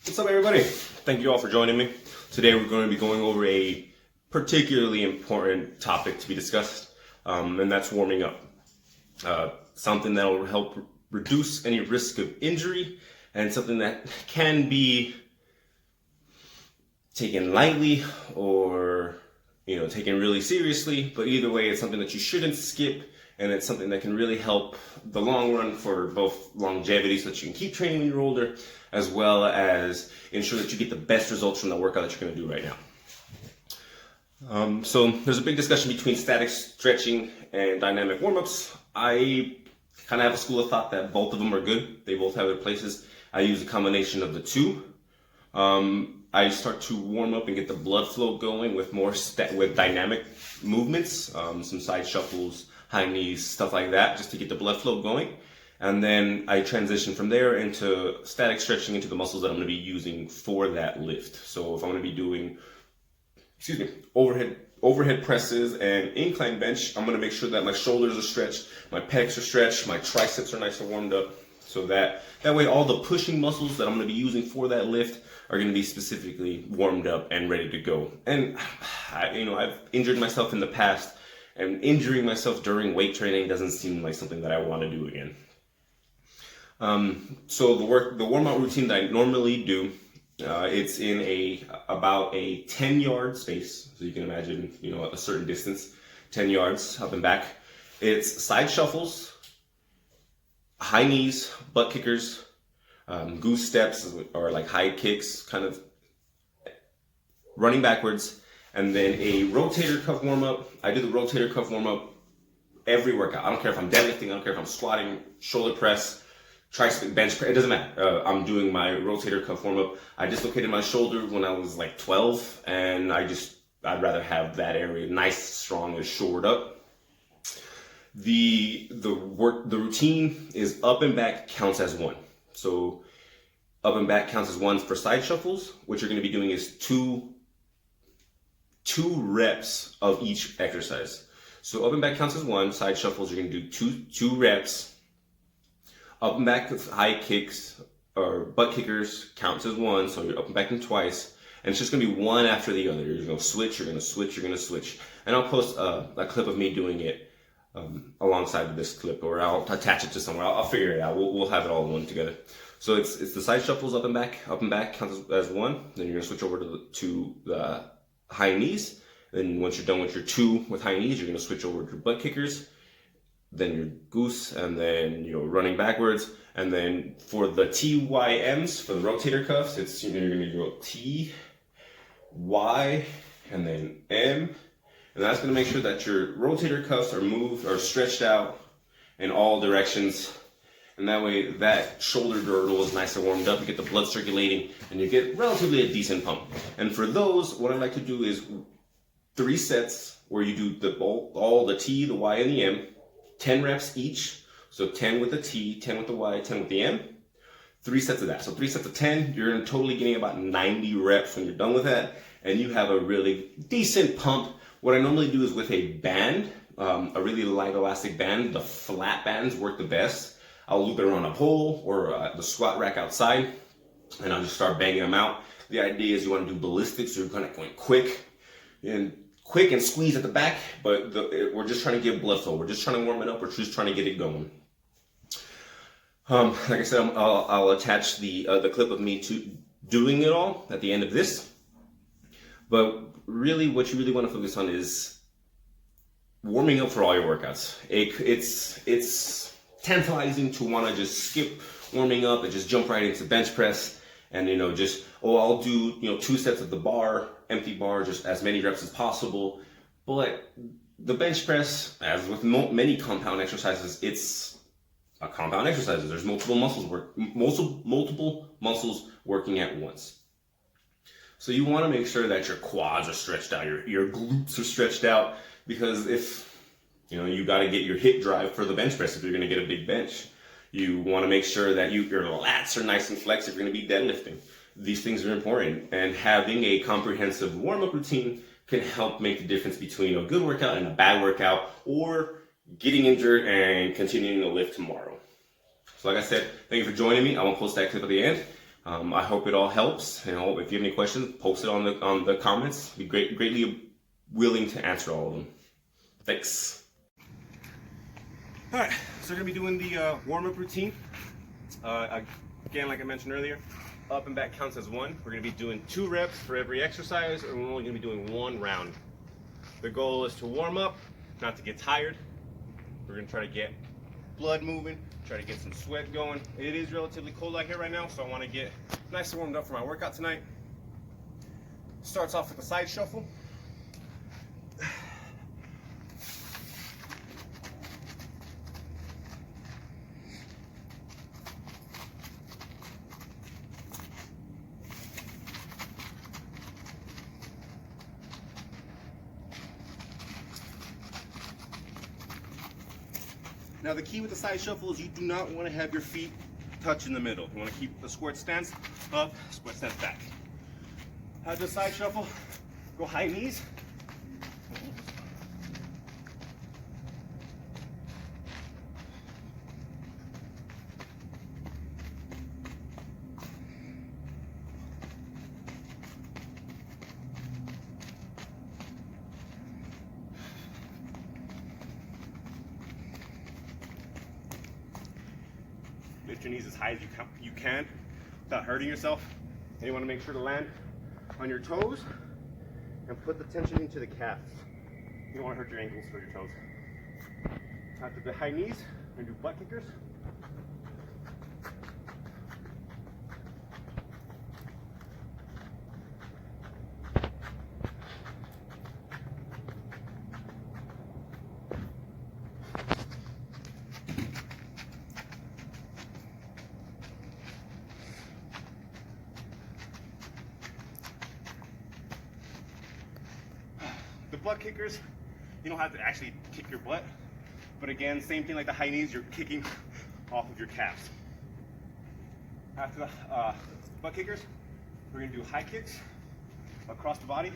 What's up, everybody? Thank you all for joining me. Today we're going to be going over a particularly important topic to be discussed, and that's warming up. Something that will help reduce any risk of injury, and something that can be taken lightly or taken really seriously. But either way, it's something that you shouldn't skip, and it's something that can really help the long run for both longevity, so that you can keep training when you're older, as well as ensure that you get the best results from the workout that you're going to do right now. So there's a big discussion between static stretching and dynamic warm-ups. I kind of have a school of thought that both of them are good. They both have their places. I use a combination of the two. I start to warm up and get the blood flow going with with dynamic movements, some side shuffles, high knees, stuff like that, just to get the blood flow going. And then I transition from there into static stretching into the muscles that I'm going to be using for that lift. So if I'm going to be doing, overhead presses and incline bench, I'm going to make sure that my shoulders are stretched, my pecs are stretched, my triceps are nice and warmed up. So that way all the pushing muscles that I'm going to be using for that lift are going to be specifically warmed up and ready to go. And I've injured myself in the past, and injuring myself during weight training doesn't seem like something that I want to do again. So the warm-up routine that I normally do, it's in about a 10-yard space. So you can imagine, a certain distance, 10 yards up and back. It's side shuffles, high knees, butt kickers, goose steps, or like high kicks, kind of running backwards, and then a rotator cuff warm-up. I do the rotator cuff warm-up every workout. I don't care if I'm deadlifting, I don't care if I'm squatting, shoulder press, tricep bench press, it doesn't matter. I'm doing my rotator cuff warm-up. I dislocated my shoulder when I was like 12, and I'd rather have that area nice, strong, and shored up. The routine is up and back counts as one. So up and back counts as one for side shuffles. What you're going to be doing is two reps of each exercise. So up and back counts as one. Side shuffles, you're going to do two reps. Up and back high kicks or butt kickers counts as one, so you're up and back in twice. And it's just going to be one after the other. You're going to switch, you're going to switch, you're going to switch. And I'll post a clip of me doing it alongside this clip, or I'll attach it to somewhere. I'll figure it out. We'll have it all in one together. So it's the side shuffles up and back counts as one. Then you're going to switch over to the high knees. Then once you're done with your two with high knees, you're going to switch over to butt kickers. Then your goose, and then running backwards. And then for the TYMs, for the rotator cuffs, it's you're going to go T, Y, and then M. And that's going to make sure that your rotator cuffs are moved or stretched out in all directions. And that way that shoulder girdle is nice and warmed up. You get the blood circulating, and you get relatively a decent pump. And for those, what I like to do is 3 sets where you do all the T, the Y, and the M. 10 reps each, so 10 with the T, 10 with the Y, 10 with the M. 3 sets of that. So 3 sets of 10, you're totally getting about 90 reps when you're done with that, and you have a really decent pump. What I normally do is with a band, a really light elastic band. The flat bands work the best. I'll loop it around a pole or the squat rack outside, and I'll just start banging them out. The idea is you want to do ballistic, so you're kind of going quick and squeeze at the back, but we're just trying to give blood flow. We're just trying to warm it up. We're just trying to get it going. Like I said, I'll attach the clip of me doing it all at the end of this. But really, what you really want to focus on is warming up for all your workouts. It's tantalizing to want to just skip warming up and just jump right into bench press, and I'll do 2 sets of the bar, empty bar, just as many reps as possible. But the bench press, as with many compound exercises, it's a compound exercise. There's multiple muscles working at once. So you want to make sure that your quads are stretched out, your glutes are stretched out, because if you got to get your hip drive for the bench press if you're going to get a big bench. You want to make sure that your lats are nice and flexed if you're going to be deadlifting. These things are important, and having a comprehensive warm-up routine can help make the difference between a good workout and a bad workout, or getting injured and continuing to lift tomorrow. So like I said, thank you for joining me. I will post that clip at the end. I hope it all helps, and I hope if you have any questions, post it on the comments. Be greatly willing to answer all of them. Thanks. All right, so we're gonna be doing the warm-up routine. Again, like I mentioned earlier, up and back counts as one. We're gonna be doing 2 reps for every exercise, and we're only gonna be doing 1 round. The goal is to warm up, not to get tired. We're gonna try to get blood moving, try to get some sweat going. It is relatively cold out here right now, so I want to get nice and warmed up for my workout tonight. Starts off with a side shuffle. Now the key with the side shuffle is you do not want to have your feet touch in the middle. You want to keep the squat stance up, squat stance back. Have the side shuffle, go high knees. Lift your knees as high as you can without hurting yourself. And you want to make sure to land on your toes and put the tension into the calves. You don't want to hurt your ankles or your toes. After the high knees, we're going to do butt kickers. The butt kickers, you don't have to actually kick your butt, but again, same thing like the high knees, you're kicking off of your calves. After the butt kickers, we're going to do high kicks across the body.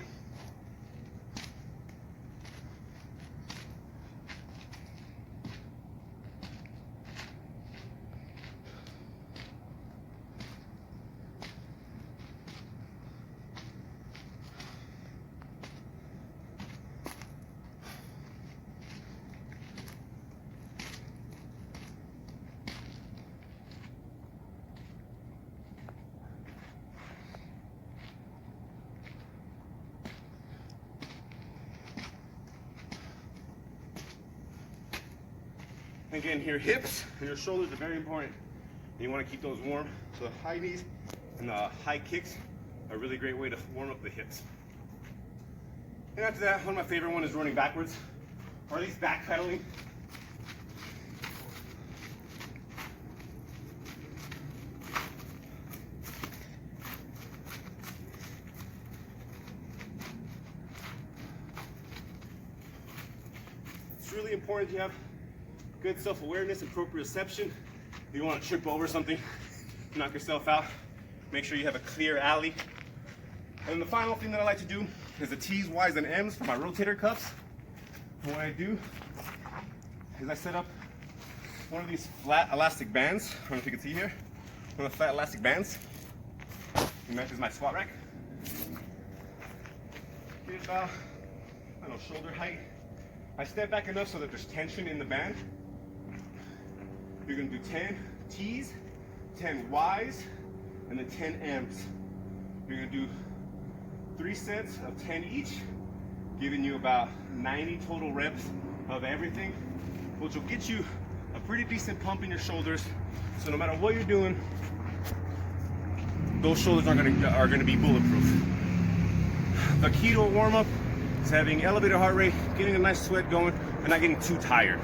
Again, your hips and your shoulders are very important. And you want to keep those warm. So the high knees and the high kicks are a really great way to warm up the hips. And after that, one of my favorite ones is running backwards, or at least backpedaling. It's really important to have good self-awareness and proprioception. If you want to trip over something, knock yourself out, make sure you have a clear alley. And the final thing that I like to do is the T's, Y's, and M's for my rotator cuffs. And what I do is I set up one of these flat elastic bands. I don't know if you can see here. One of the flat elastic bands. It matches my squat rack. Get about, I don't know, shoulder height. I step back enough so that there's tension in the band. You're going to do 10 T's, 10 Y's, and then 10 M's. You're going to do 3 sets of 10 each, giving you about 90 total reps of everything, which will get you a pretty decent pump in your shoulders. So no matter what you're doing, those shoulders are going to be bulletproof. The key to a warm-up is having elevated heart rate, getting a nice sweat going, and not getting too tired.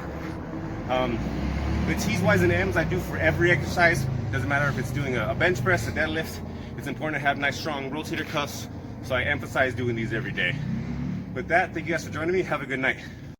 The T's, Y's, and M's I do for every exercise. Doesn't matter if it's doing a bench press, a deadlift. It's important to have nice, strong rotator cuffs, so I emphasize doing these every day. With that, thank you guys for joining me. Have a good night.